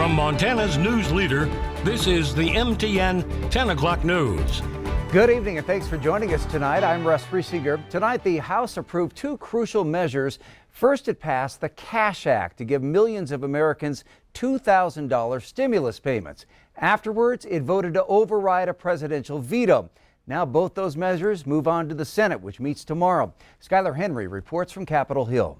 From Montana's news leader, this is the MTN 10 o'clock news. Good evening and thanks for joining us tonight. I'm Russ Riesinger. Tonight, the House approved two crucial measures. First, it passed the Cash Act to give millions of Americans $2,000 stimulus payments. Afterwards, it voted to override a presidential veto. Now both those measures move on to the Senate, which meets tomorrow. Skylar Henry reports from Capitol Hill.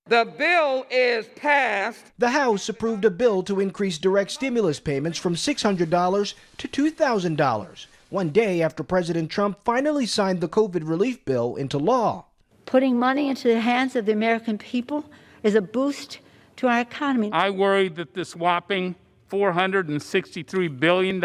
The bill is passed. The House approved a bill to increase direct stimulus payments from $600 to $2,000, one day after President Trump finally signed the COVID relief bill into law. Putting money into the hands of the American people is a boost to our economy. I worry that this whopping $463 billion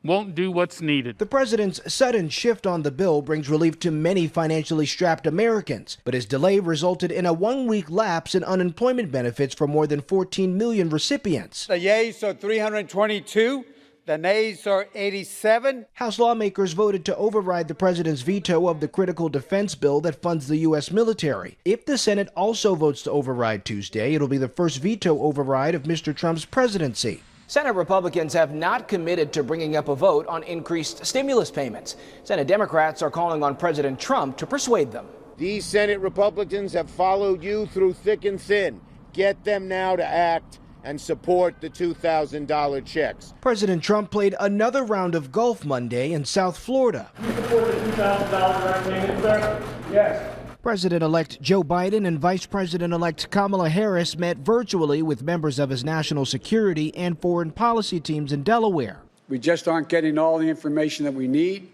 won't do what's needed. The president's sudden shift on the bill brings relief to many financially strapped Americans, but his delay resulted in a one-week lapse in unemployment benefits for more than 14 million recipients. The yeas are 322, the nays are 87. House lawmakers voted to override the president's veto of the critical defense bill that funds the U.S. military. If the Senate also votes to override Tuesday, it'll be the first veto override of Mr. Trump's presidency. Senate Republicans have not committed to bringing up a vote on increased stimulus payments. Senate Democrats are calling on President Trump to persuade them. These Senate Republicans have followed you through thick and thin. Get them now to act and support the $2,000 checks. President Trump played another round of golf Monday in South Florida. You support the $2,000 payment, sir? Yes. President-elect Joe Biden and Vice President-elect Kamala Harris met virtually with members of his national security and foreign policy teams in Delaware. We just aren't getting all the information that we need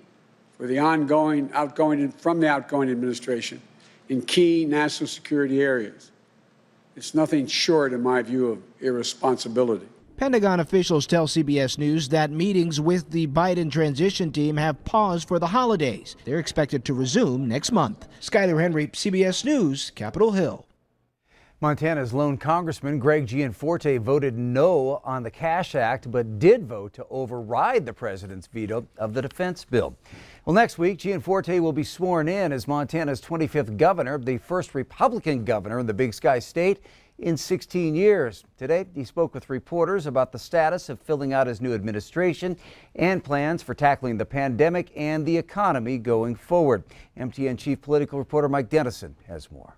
for the outgoing administration in key national security areas. It's nothing short, in my view, of irresponsibility. Pentagon officials tell CBS News that meetings with the Biden transition team have paused for the holidays. They're expected to resume next month. Skylar Henry, CBS News, Capitol Hill. Montana's lone Congressman Greg Gianforte voted no on the Cash Act, but did vote to override the president's veto of the defense bill. Well, next week, Gianforte will be sworn in as Montana's 25th governor, the first Republican governor in the Big Sky state in 16 years. Today, he spoke with reporters about the status of filling out his new administration and plans for tackling the pandemic and the economy going forward. MTN Chief Political Reporter Mike Dennison has more.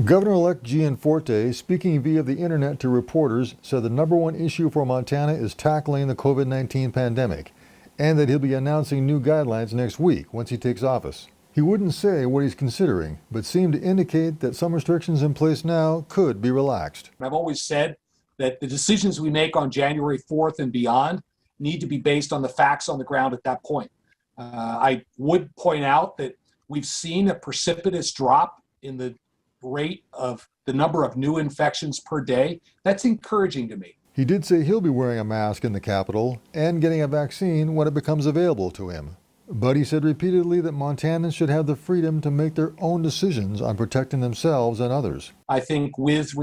Governor-elect Gianforte, speaking via the internet to reporters, said the number one issue for Montana is tackling the COVID-19 pandemic, and that he'll be announcing new guidelines next week once he takes office. He wouldn't say what he's considering, but seemed to indicate that some restrictions in place now could be relaxed. I've always said that the decisions we make on January 4th and beyond need to be based on the facts on the ground at that point. I would point out that we've seen a precipitous drop in the rate of the number of new infections per day. That's encouraging to me. He did say he'll be wearing a mask in the Capitol and getting a vaccine when it becomes available to him. But he said repeatedly that Montanans should have the freedom to make their own decisions on protecting themselves and others. I think with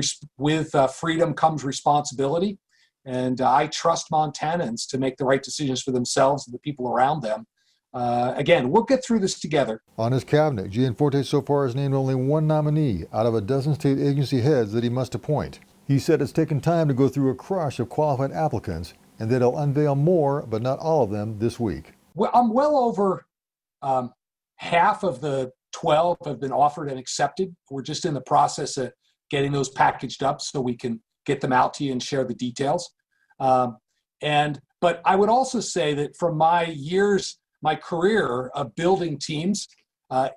freedom comes responsibility, and I trust Montanans to make the right decisions for themselves and the people around them. Again, we'll get through this together. On his cabinet, Gianforte so far has named only one nominee out of a dozen state agency heads that he must appoint. He said it's taken time to go through a crush of qualified applicants and that he'll unveil more, but not all of them, this week. Well, I'm well over half of the 12 have been offered and accepted. We're just in the process of getting those packaged up so we can get them out to you and share the details. But I would also say that from my career of building teams,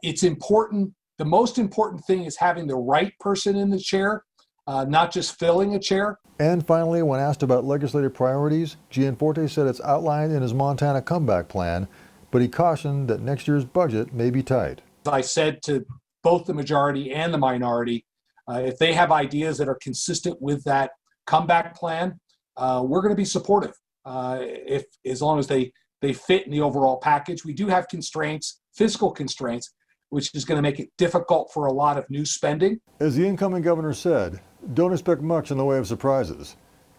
it's important. The most important thing is having the right person in the chair, not just filling a chair. And finally, when asked about legislative priorities, Gianforte said it's outlined in his Montana comeback plan, but he cautioned that next year's budget may be tight. I said to both the majority and the minority, if they have ideas that are consistent with that comeback plan, we're going to be supportive. As long as they fit in the overall package. We do have constraints, fiscal constraints, which is going to make it difficult for a lot of new spending. As the incoming governor said, don't expect much in the way of surprises.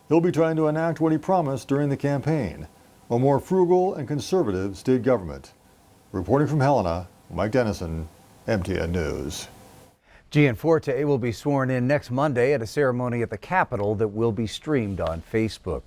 He'll be trying to enact what he promised during the campaign, a more frugal and conservative state government. Reporting from Helena, Mike Dennison, MTN News. Gianforte will be sworn in next Monday at a ceremony at the Capitol that will be streamed on Facebook.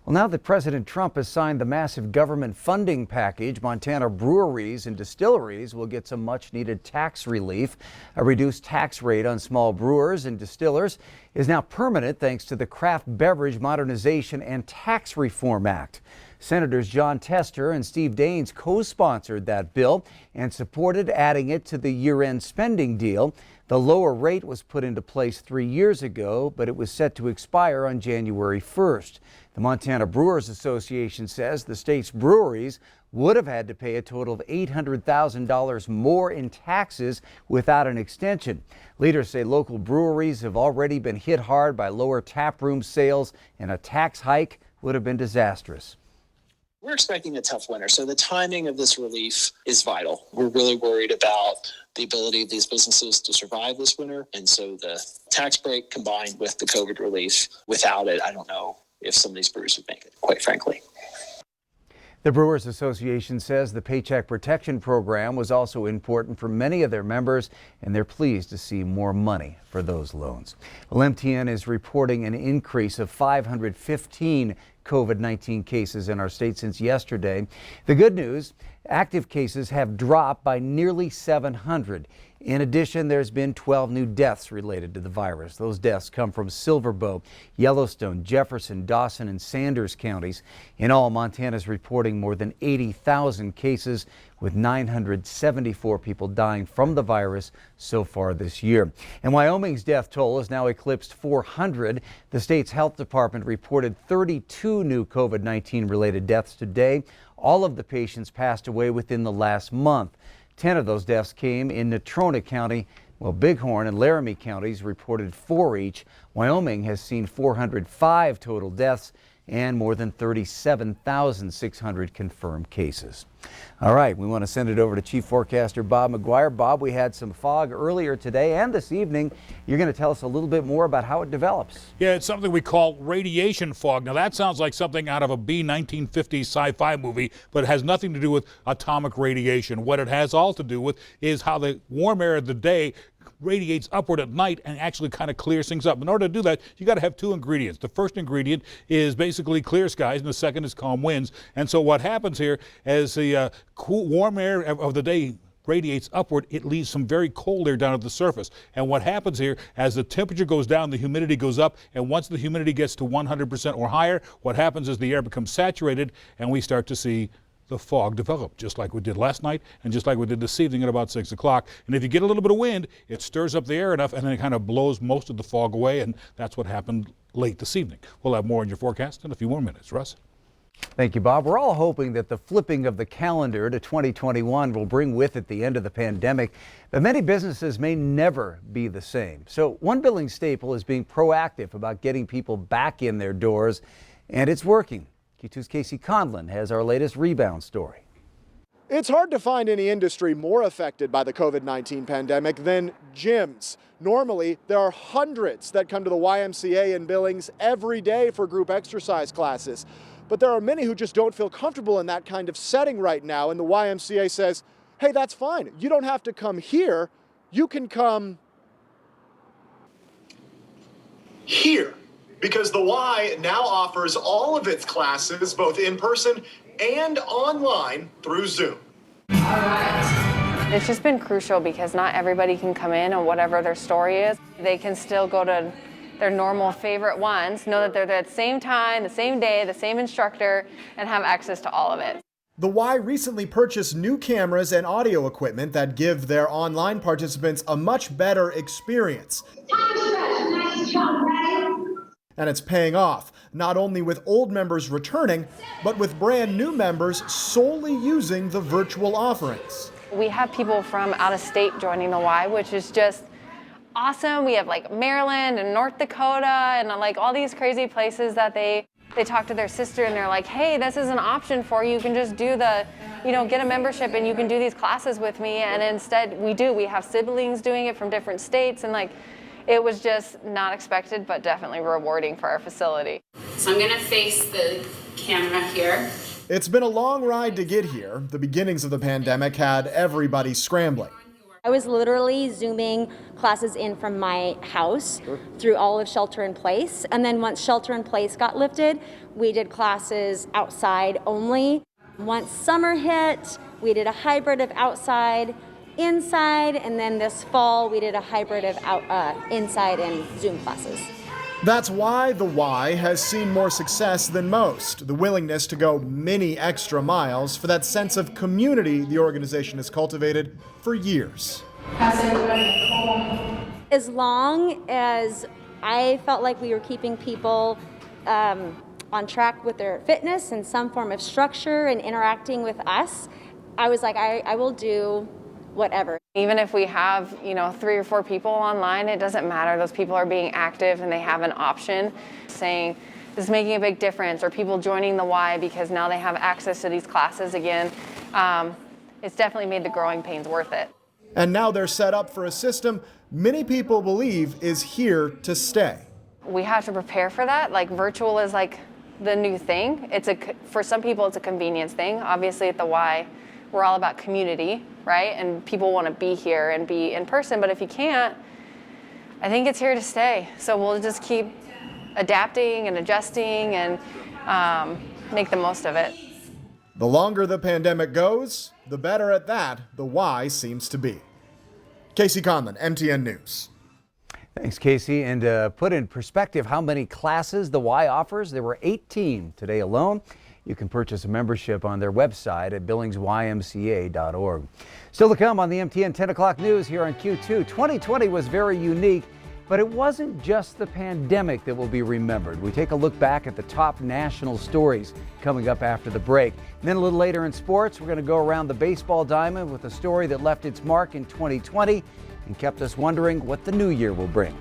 Well, now that President Trump has signed the massive government funding package, Montana breweries and distilleries will get some much-needed tax relief. A reduced tax rate on small brewers and distillers is now permanent thanks to the Craft Beverage Modernization and Tax Reform Act. Senators John Tester and Steve Daines co-sponsored that bill and supported adding it to the year-end spending deal. The lower rate was put into place 3 years ago, but it was set to expire on January 1st. The Montana Brewers Association says the state's breweries would have had to pay a total of $800,000 more in taxes without an extension. Leaders say local breweries have already been hit hard by lower taproom sales, and a tax hike would have been disastrous. We're expecting a tough winter, so the timing of this relief is vital. We're really worried about the ability of these businesses to survive this winter, and so the tax break combined with the COVID relief, without it, I don't know if some of these breweries would make it, quite frankly. The Brewers Association says the Paycheck Protection Program was also important for many of their members, and they're pleased to see more money for those loans. Well, MTN is reporting an increase of 515 COVID-19 cases in our state since yesterday. The good news, active cases have dropped by nearly 700. In addition, there's been 12 new deaths related to the virus. Those deaths come from Silverbow, Yellowstone, Jefferson, Dawson, and Sanders counties. In all, Montana is reporting more than 80,000 cases, with 974 people dying from the virus so far this year. And Wyoming's death toll has now eclipsed 400. The state's health department reported 32 new COVID-19 related deaths today. All of the patients passed away within the last month. 10 of those deaths came in Natrona County, while Bighorn and Laramie counties reported 4 each. Wyoming has seen 405 total deaths and more than 37,600 confirmed cases. All right, we want to send it over to Chief Forecaster Bob McGuire. Bob, we had some fog earlier today and this evening. You're going to tell us a little bit more about how it develops. Yeah, it's something we call radiation fog. Now, that sounds like something out of a B-1950s sci-fi movie, but it has nothing to do with atomic radiation. What it has all to do with is how the warm air of the day radiates upward at night and actually kind of clears things up. In order to do that, you got to have two ingredients. The first ingredient is basically clear skies, and the second is calm winds. And so what happens here as the cool, warm air of the day radiates upward, it leaves some very cold air down at the surface. And what happens here, as the temperature goes down, the humidity goes up, and once the humidity gets to 100% or higher, what happens is the air becomes saturated, and we start to see the fog develop, just like we did last night and just like we did this evening at about 6 o'clock. And if you get a little bit of wind, it stirs up the air enough, and then it kind of blows most of the fog away, and that's what happened late this evening. We'll have more in your forecast in a few more minutes. Russ? Thank you, Bob. We're all hoping that the flipping of the calendar to 2021 will bring with it the end of the pandemic, but many businesses may never be the same. So one billing staple is being proactive about getting people back in their doors, and it's working. Q2's Casey Conlon has our latest Rebound story. It's hard to find any industry more affected by the COVID-19 pandemic than gyms. Normally, there are hundreds that come to the YMCA in Billings every day for group exercise classes. But there are many who just don't feel comfortable in that kind of setting right now, and the YMCA says, hey, that's fine. You don't have to come here. You can come here. Because the Y now offers all of its classes, both in person and online, through Zoom. All right. It's just been crucial because not everybody can come in on whatever their story is. They can still go to their normal favorite ones, know that they're there at the same time, the same day, the same instructor, and have access to all of it. The Y recently purchased new cameras and audio equipment that give their online participants a much better experience. Nice job, right? And it's paying off, not only with old members returning, but with brand new members solely using the virtual offerings. We have people from out of state joining the Y, which is just awesome. We have like Maryland and North Dakota and like all these crazy places that they talk to their sister and they're like, hey, this is an option for you. You can just do the, get a membership and you can do these classes with me. And instead we have siblings doing it from different states, and like, it was just not expected, but definitely rewarding for our facility. So I'm gonna face the camera here. It's been a long ride to get here. The beginnings of the pandemic had everybody scrambling. I was literally Zooming classes in from my house through all of shelter in place. And then once shelter in place got lifted, we did classes outside only. Once summer hit, we did a hybrid of outside, inside, and then this fall we did a hybrid of inside and Zoom classes. That's why the Y has seen more success than most. The willingness to go many extra miles for that sense of community the organization has cultivated for years. As long as I felt like we were keeping people on track with their fitness and some form of structure and interacting with us, I was like, I will do whatever. Even if we have, 3 or 4 people online, it doesn't matter. Those people are being active and they have an option, saying this is making a big difference, or people joining the Y because now they have access to these classes again. It's definitely made the growing pains worth it. And now they're set up for a system many people believe is here to stay. We have to prepare for that. Like, virtual is like the new thing. For some people, it's a convenience thing. Obviously at the Y, we're all about community, right? And people want to be here and be in person, but if you can't, I think it's here to stay. So we'll just keep adapting and adjusting and make the most of it. The longer the pandemic goes, the better at that the Y seems to be. Casey Conlon, MTN News. Thanks, Casey. And to put in perspective how many classes the Y offers, there were 18 today alone. You can purchase a membership on their website at billingsymca.org. Still to come on the MTN 10 o'clock news here on Q2. 2020 was very unique, but it wasn't just the pandemic that will be remembered. We take a look back at the top national stories coming up after the break. And then a little later in sports, we're going to go around the baseball diamond with a story that left its mark in 2020 and kept us wondering what the new year will bring.